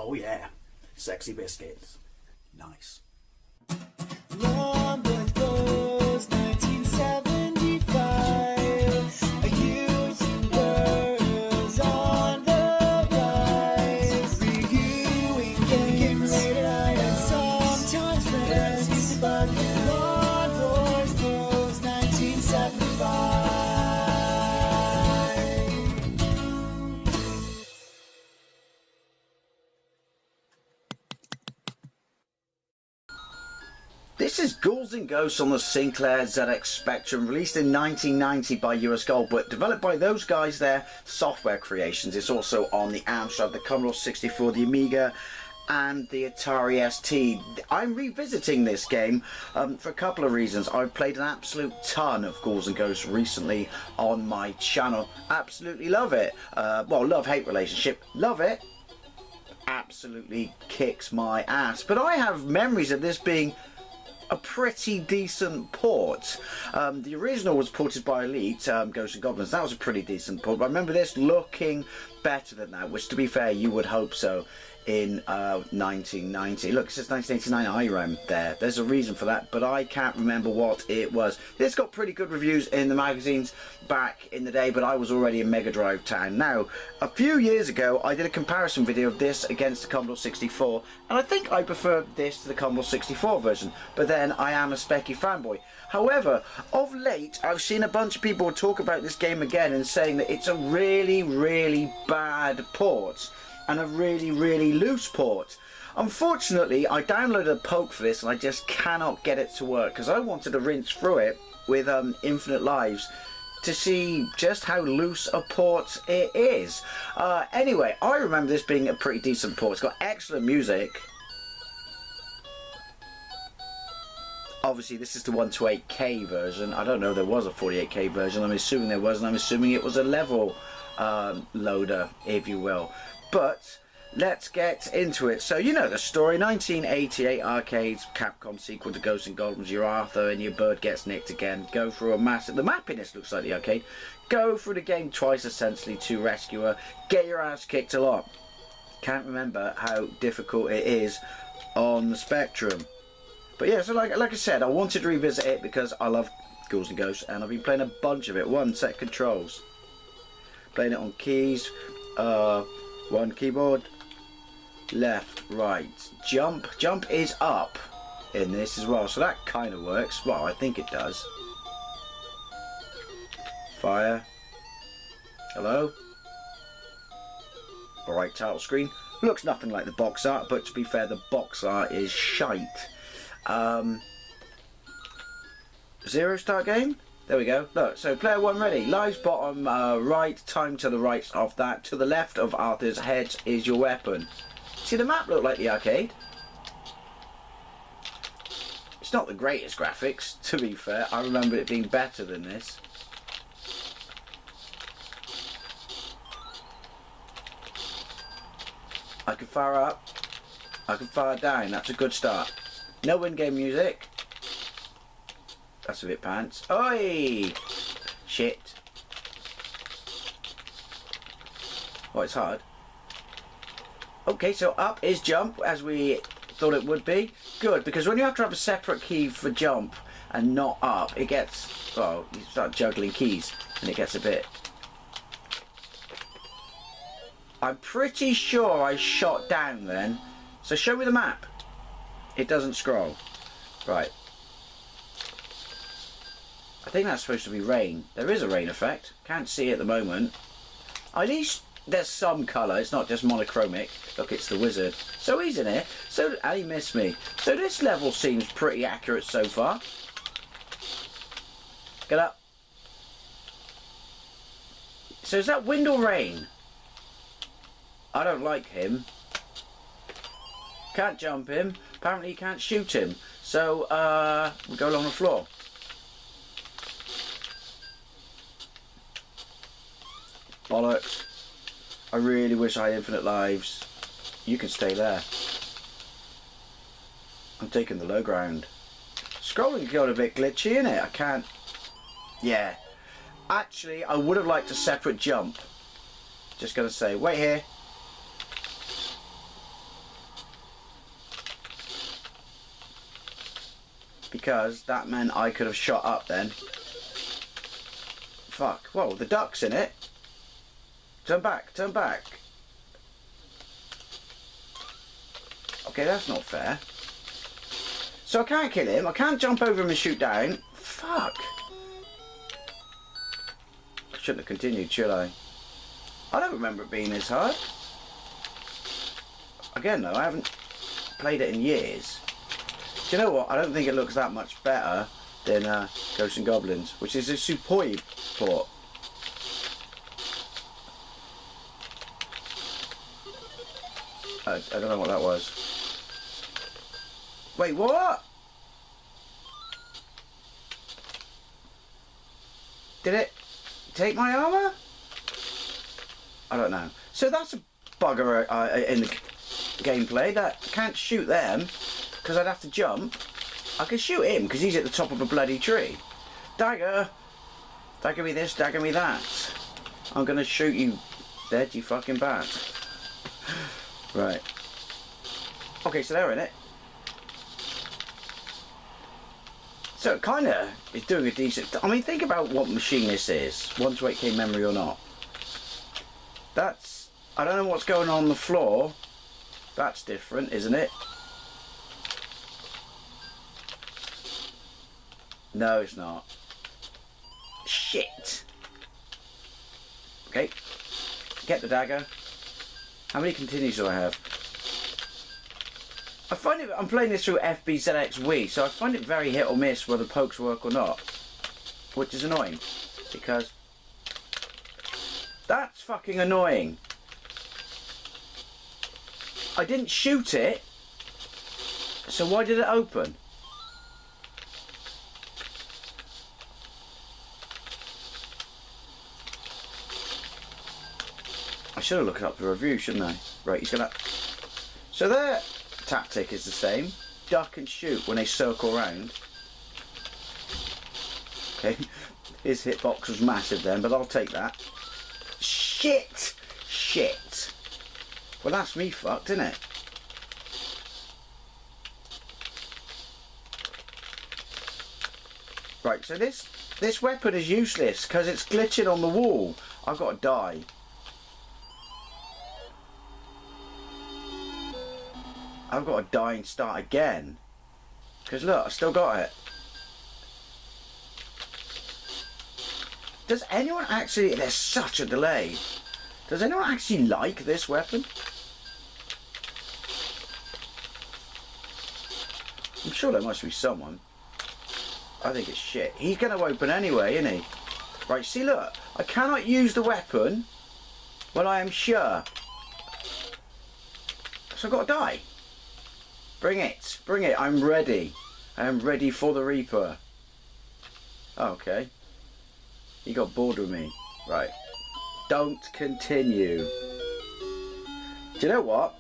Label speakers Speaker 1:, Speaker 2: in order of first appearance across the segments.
Speaker 1: Oh yeah, sexy biscuits. Nice.
Speaker 2: Long was 1975. Using girls on the rise. Reviewing games late at night and sometimes friends. But Long was 1975.
Speaker 1: This is Ghouls and Ghosts on the Sinclair ZX Spectrum, released in 1990 by US Gold, but developed by those guys there, Software Creations. It's also on the Amstrad, the Commodore 64, the Amiga, and the Atari ST. I'm revisiting this game for a couple of reasons. I've played an absolute ton of Ghouls and Ghosts recently on my channel. Absolutely love it. Well, love-hate relationship. Love it. Absolutely kicks my ass. But I have memories of this being a pretty decent port. The original was ported by Elite, Ghosts and Goblins. That was a pretty decent port. But I remember this looking better than that, which, to be fair, you would hope so in 1990. Look, it says 1989 IRAM there. There's a reason for that, but I can't remember what it was. This got pretty good reviews in the magazines back in the day, but I was already in Mega Drive town. Now, a few years ago, I did a comparison video of this against the Commodore 64, and I think I prefer this to the Commodore 64 version, but then I am a Specky fanboy. However, of late, I've seen a bunch of people talk about this game again and saying that it's a really, really bad port and a really, really loose port. Unfortunately, I downloaded a poke for this and I just cannot get it to work because I wanted to rinse through it with Infinite Lives to see just how loose a port it is. Anyway, I remember this being a pretty decent port. It's got excellent music. Obviously, this is the 128K version. I don't know if there was a 48K version. I'm assuming there was, and I'm assuming it was a level loader, if you will. But let's get into it. So, you know the story. 1988 arcades, Capcom sequel to Ghosts and Goblins. You're Arthur and your bird gets nicked again. Go through a massive... The map in this looks like the arcade. Go through the game twice, essentially, to rescue her. Get your ass kicked a lot. Can't remember how difficult it is on the Spectrum. But yeah, so like I said, I wanted to revisit it because I love Ghouls and Ghosts, and I've been playing a bunch of it. One set controls. Playing it on keys. One keyboard. Left, right. Jump. Jump is up in this as well, so that kind of works. Well, I think it does. Fire. Hello. Alright, title screen. Looks nothing like the box art, but to be fair, the box art is shite. Zero start game. There we go. Look, so player one ready. Lives bottom right, time to the right of that. To the left of Arthur's head is your weapon. See, the map look like the arcade. It's not the greatest graphics, to be fair. I remember it being better than this. I can fire up. I can fire down. That's a good start. No in-game music. That's a bit pants. Oi! Shit. Oh, it's hard. Okay, so up is jump, as we thought it would be. Good, because when you have to have a separate key for jump and not up, it gets... Well, you start juggling keys and it gets a bit... I'm pretty sure I shot down then. So show me the map. It doesn't scroll. Right. I think that's supposed to be rain. There is a rain effect. Can't see it at the moment. At least there's some colour. It's not just monochromic. Look, it's the wizard. So he's in here. So, and he missed me. So this level seems pretty accurate so far. Get up. So is that wind or rain? I don't like him. Can't jump him. Apparently you can't shoot him. So, we go along the floor. Bollocks. I really wish I had infinite lives. You can stay there. I'm taking the low ground. Scrolling got a bit glitchy, innit? I can't... Yeah. Actually, I would have liked a separate jump. Just gonna say, wait here. because that meant I could have shot up then. Fuck. Whoa, the duck's in it. Turn back, turn back. Okay, that's not fair. So I can't kill him. I can't jump over him and shoot down. Fuck. I shouldn't have continued, should I? I don't remember it being this hard. Again, though, I haven't played it in years. Do you know what? I don't think it looks that much better than Ghosts and Goblins, which is a superb port. I don't know what that was. Wait, what? Did it take my armor? I don't know. So that's a bugger in the gameplay, that I can't shoot them because I'd have to jump. I can shoot him because he's at the top of a bloody tree. Dagger! Dagger me this, dagger me that. I'm gonna shoot you dead, you fucking bat. Right. Okay, so they're in it. So it kinda is doing a decent... I mean, think about what machine this is. 1 to 8K memory or not. That's... I don't know what's going on the floor. That's different, isn't it? No, it's not. Shit! Okay. Get the dagger. How many continues do I have? I find it... I'm playing this through FBZX Wii, so I find it very hit or miss whether pokes work or not. Which is annoying. Because... That's fucking annoying. I didn't shoot it, so why did it open? I should have looked up the review, shouldn't I? Right, he's gonna... So their tactic is the same. Duck and shoot when they circle around. Okay, his hitbox was massive then, but I'll take that. Shit! Shit! Well, that's me fucked, isn't it? Right, so this weapon is useless because it's glitching on the wall. I've got to die. I've got to die and start again. Because look, I still got it. Does anyone actually... There's such a delay. Does anyone actually like this weapon? I'm sure there must be someone. I think it's shit. He's going to open anyway, isn't he? Right, see, look. I cannot use the weapon when I am sure. So I've got to die. Bring it. Bring it. I'm ready. I am ready for the Reaper. Okay. He got bored with me. Right. Don't continue. Do you know what?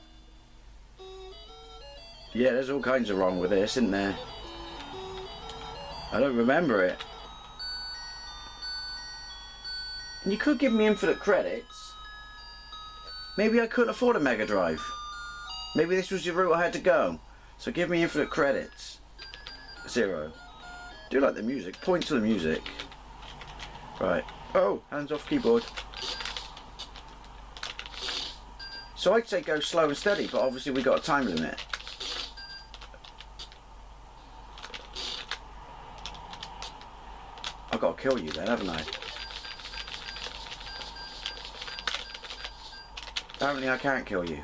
Speaker 1: Yeah, there's all kinds of wrong with this, isn't there? I don't remember it. And you could give me infinite credits. Maybe I couldn't afford a Mega Drive. Maybe this was the route I had to go. So give me infinite credits. 0. Do like the music. Point to the music. Right. Oh, hands off keyboard. So I'd say go slow and steady, but obviously we got a time limit. I've got to kill you then, haven't I? Apparently I can't kill you.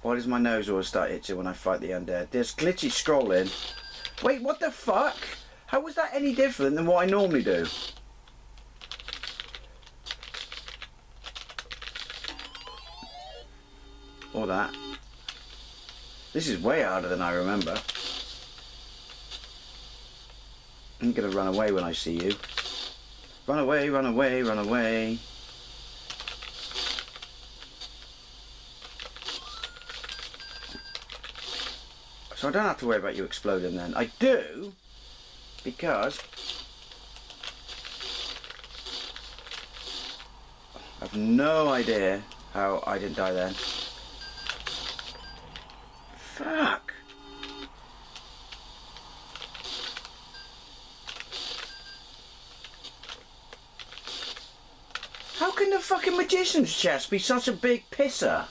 Speaker 1: Why does my nose always start itching when I fight the undead? There's glitchy scrolling. Wait, what the fuck? How was that any different than what I normally do? Or that. This is way harder than I remember. I'm gonna run away when I see you. Run away, run away, run away. So I don't have to worry about you exploding then. I do, because I have no idea how I didn't die then. Fuck. How can the fucking magician's chest be such a big pisser?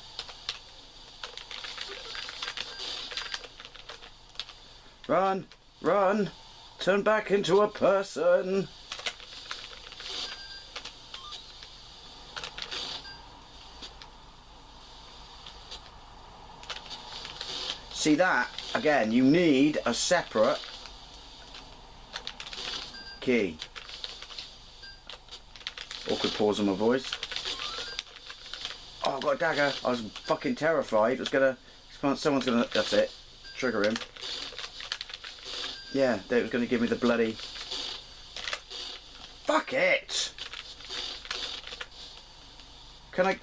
Speaker 1: Run, run, turn back into a person. See that? Again, you need a separate key. Awkward pause on my voice. Oh, I've got a dagger. I was fucking terrified. It was gonna... Someone's gonna... That's it. Trigger him. Yeah, they was gonna give me the bloody... Fuck it! Can I...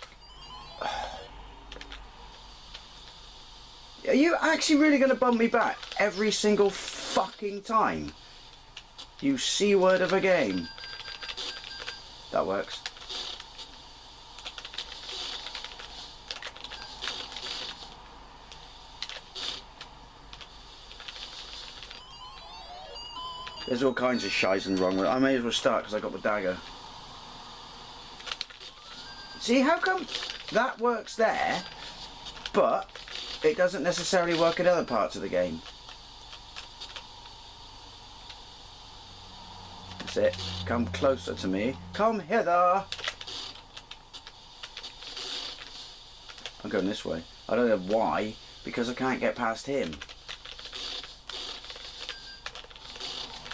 Speaker 1: Are you actually really gonna bump me back every single fucking time? You C-word of a game. That works. There's all kinds of shizen wrong with it. I may as well start because I got the dagger. See, how come that works there, but it doesn't necessarily work in other parts of the game? That's it. Come closer to me. Come hither. I'm going this way. I don't know why, because I can't get past him.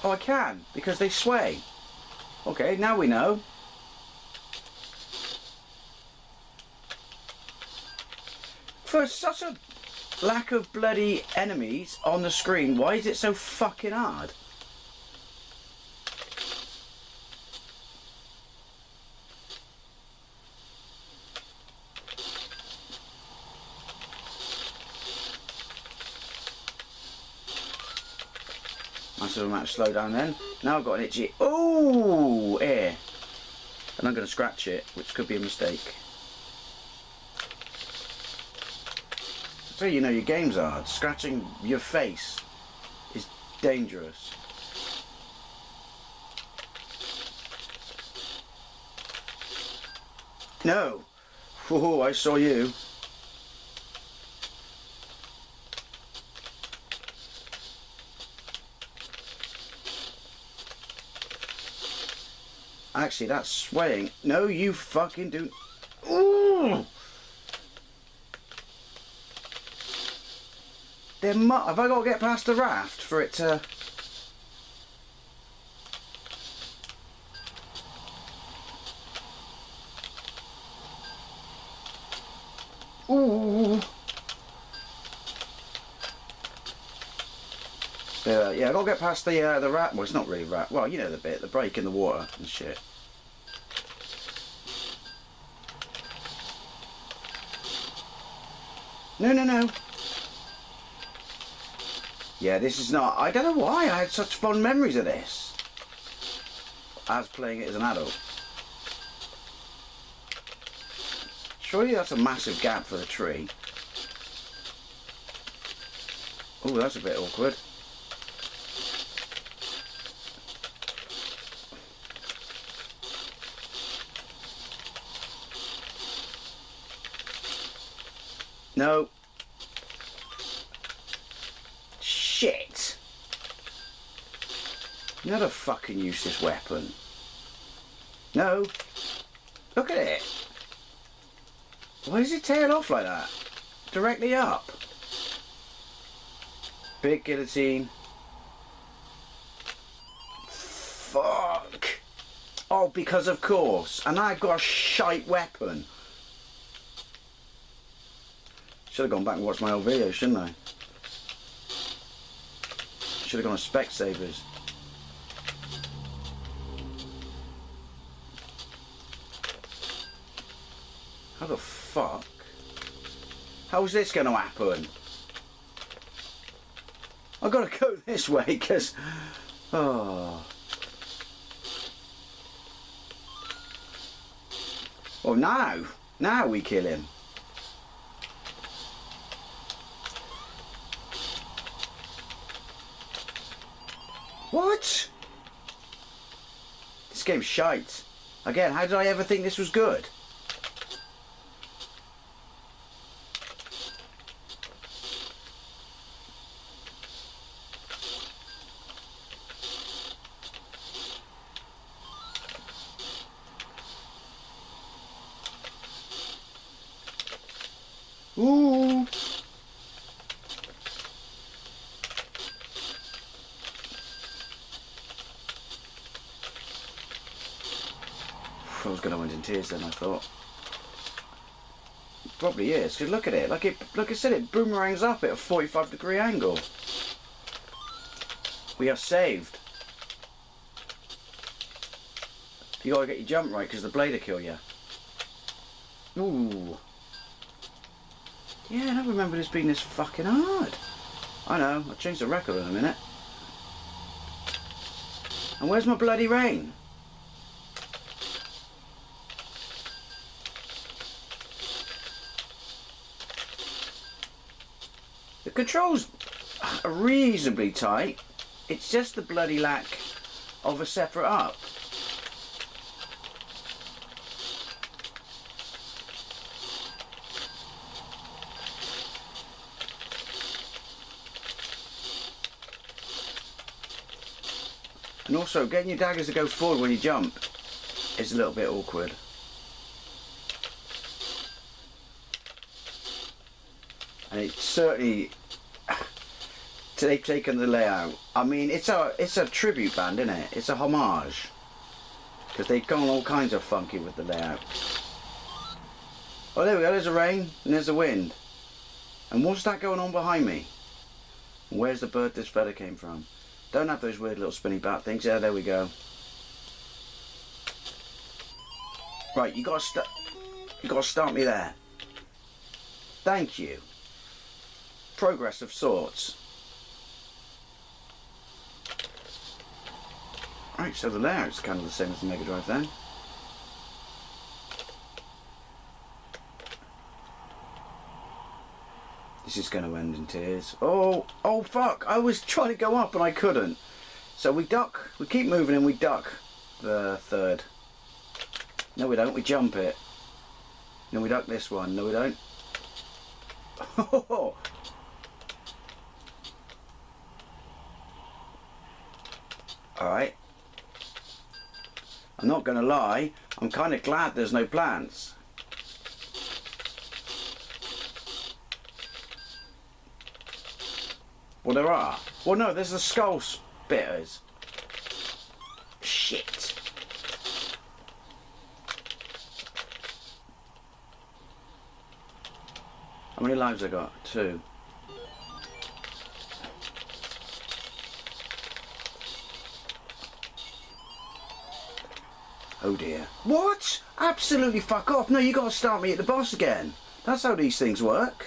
Speaker 1: Oh, I can, because they sway. Okay, now we know. For such a lack of bloody enemies on the screen, why is it so fucking hard? Nice little amount of slow down then. Now I've got an itchy... Ooh! Ear. And I'm going to scratch it, which could be a mistake. So you know your game's hard. Scratching your face is dangerous. No! Whoa, I saw you. Actually, that's swaying. No, you fucking do. Ooh! Have I got to get past the raft for it to... Ooh! Yeah, I've got to get past the rat. Well, it's not really rat. Well, you know the bit, the break in the water and shit. No, no, no. Yeah, this is not... I don't know why I had such fond memories of this. As playing it as an adult. Surely that's a massive gap for the tree. Oh, that's a bit awkward. No. Shit. Another fucking useless weapon. No. Look at it. Why does it tail off like that? Directly up. Big guillotine. Fuck. Oh, because of course. And I've got a shite weapon. Should have gone back and watched my old video, shouldn't I? Should have gone to Specsavers. How the fuck? How's this going to happen? I've got to go this way because... Oh. Oh, now. Now we kill him. What? This game's shite. Again, how did I ever think this was good? Ooh. I was going to end in tears then, I thought. It probably is, because look at it. Like I said, it boomerangs up at a 45-degree angle. We are saved. You gotta get your jump right, because the blade will kill you. Ooh. Yeah, I don't remember this being this fucking hard. I know, I'll change the record in a minute. And where's my bloody rain? The controls are reasonably tight. It's just the bloody lack of a separate up. And also, getting your daggers to go forward when you jump is a little bit awkward. And it's certainly, they've taken the layout. I mean, it's a tribute band, isn't it? It's a homage. Because they've gone all kinds of funky with the layout. Oh, there we go, there's a rain and there's a wind. And what's that going on behind me? Where's the bird this feather came from? Don't have those weird little spinny bat things. Yeah, there we go. Right, you gotta start me there. Thank you. Progress of sorts. Right, so the layout's kind of the same as the Mega Drive then. This is going to end in tears. Oh fuck, I was trying to go up and I couldn't. So we duck, we keep moving and we duck the third. No we don't, we jump it. No we duck this one, no we don't. Alright. I'm not going to lie, I'm kind of glad there's no plants. Well, there are. Well, no, there's the skull spitters. Shit. How many lives I got? 2. Oh dear. What? Absolutely fuck off. No, you gotta start me at the boss again. That's how these things work.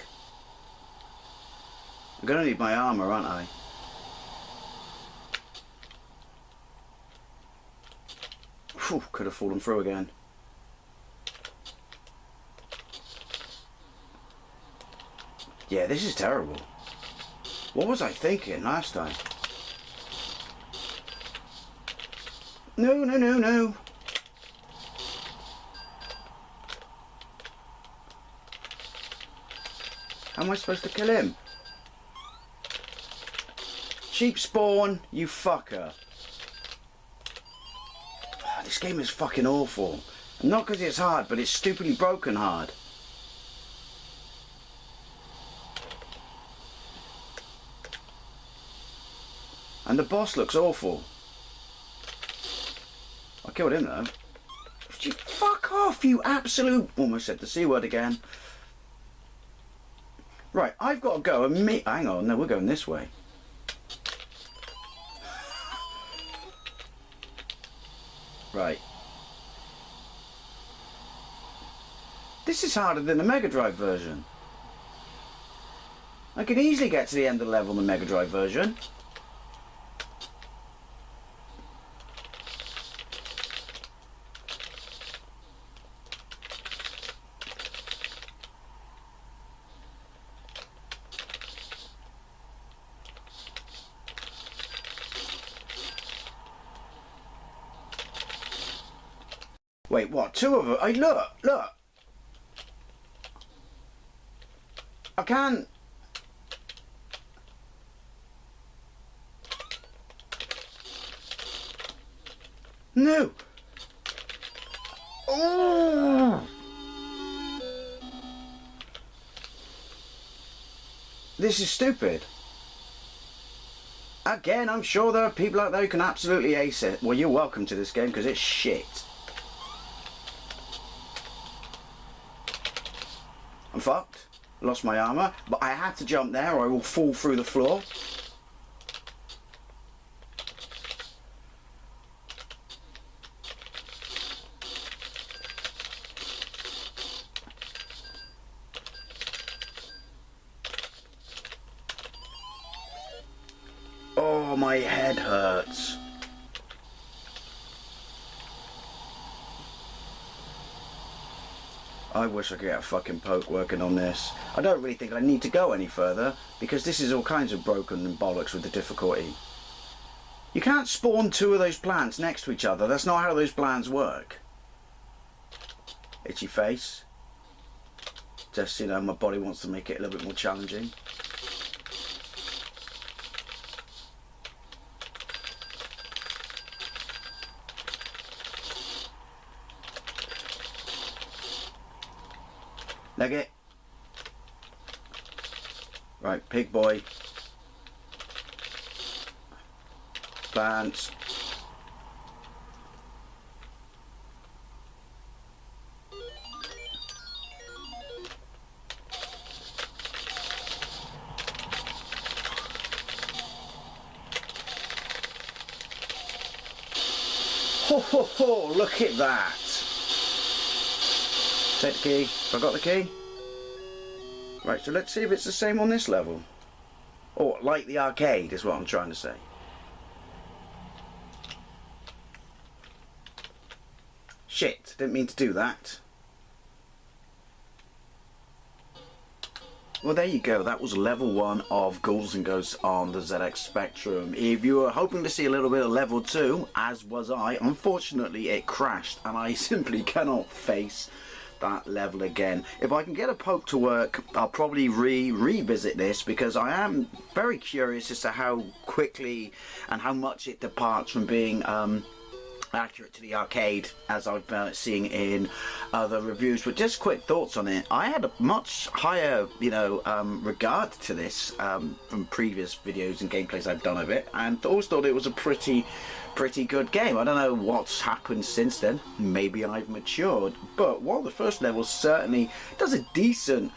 Speaker 1: I'm gonna need my armour, aren't I? Whew, could have fallen through again. Yeah, this is terrible. What was I thinking last time? No, no, no, no. How am I supposed to kill him? Cheap spawn, you fucker. This game is fucking awful. Not because it's hard, but it's stupidly broken hard. And the boss looks awful. I killed him though. You fuck off, you absolute... Almost said the C word again. Right, I've got to go and meet... Hang on, no, we're going this way. Right. This is harder than the Mega Drive version. I can easily get to the end of the level in the Mega Drive version. Wait, what? Two of them? Hey, look, look. I can't. No. Oh. This is stupid. Again, I'm sure there are people out there who can absolutely ace it. Well, you're welcome to this game because it's shit. I'm fucked. Lost my armour, but I had to jump there or I will fall through the floor. Oh, my head hurts. I wish I could get a fucking poke working on this. I don't really think I need to go any further because this is all kinds of broken and bollocks with the difficulty. You can't spawn two of those plants next to each other. That's not how those plants work. Itchy face. Just, you know, my body wants to make it a little bit more challenging. Leg it. Right, pig boy. Plants. Ho ho ho, look at that. Take the key. Have I got the key? Right, so let's see if it's the same on this level. Or like the arcade is what I'm trying to say. Shit, didn't mean to do that. Well, there you go. That was level 1 of Ghouls and Ghosts on the ZX Spectrum. If you were hoping to see a little bit of level 2, as was I, unfortunately it crashed and I simply cannot face that level again. If I can get a poke to work, I'll probably revisit this because I am very curious as to how quickly and how much it departs from being accurate to the arcade as I've seen in other reviews. But just quick thoughts on it. I had a much higher, you know, regard to this from previous videos and gameplays I've done of it, and always thought it was a pretty good game. I don't know what's happened since then. Maybe I've matured, but while the first level certainly does a decent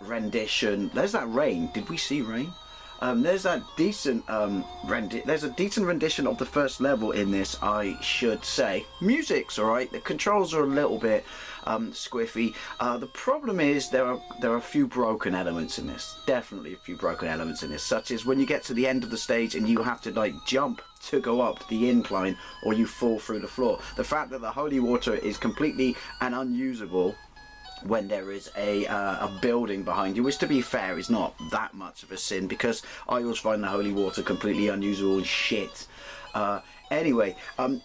Speaker 1: rendition. There's that rain. Did we see rain? There's that decent there's a decent rendition of the first level in this, I should say. Music's alright, the controls are a little bit squiffy. The problem is there are a few broken elements in this. Definitely a few broken elements in this, such as when you get to the end of the stage and you have to like jump to go up the incline or you fall through the floor. The fact that the holy water is completely and unusable when there is a building behind you, which to be fair is not that much of a sin because I always find the holy water completely unusable and shit. Anyway,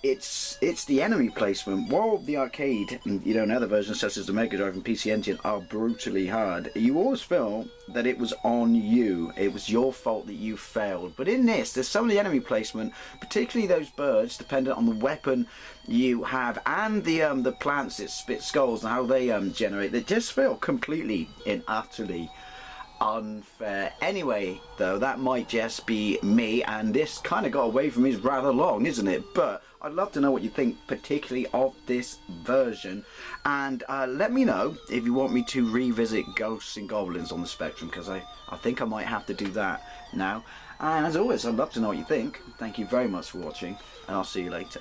Speaker 1: it's the enemy placement. While the arcade, you know, and other versions such as the Mega Drive and PC Engine are brutally hard, you always feel that it was on you. It was your fault that you failed. But in this, there's some of the enemy placement, particularly those birds, dependent on the weapon you have and the plants that spit skulls and how they generate. They just feel completely and utterly unfair. Anyway, though, that might just be me, and this kind of got away from me. Is rather long, isn't it? But I'd love to know what you think, particularly of this version, and let me know if you want me to revisit Ghosts and Goblins on the Spectrum, because I think I might have to do that now. And as always, I'd love to know what you think. Thank you very much for watching, and I'll see you later.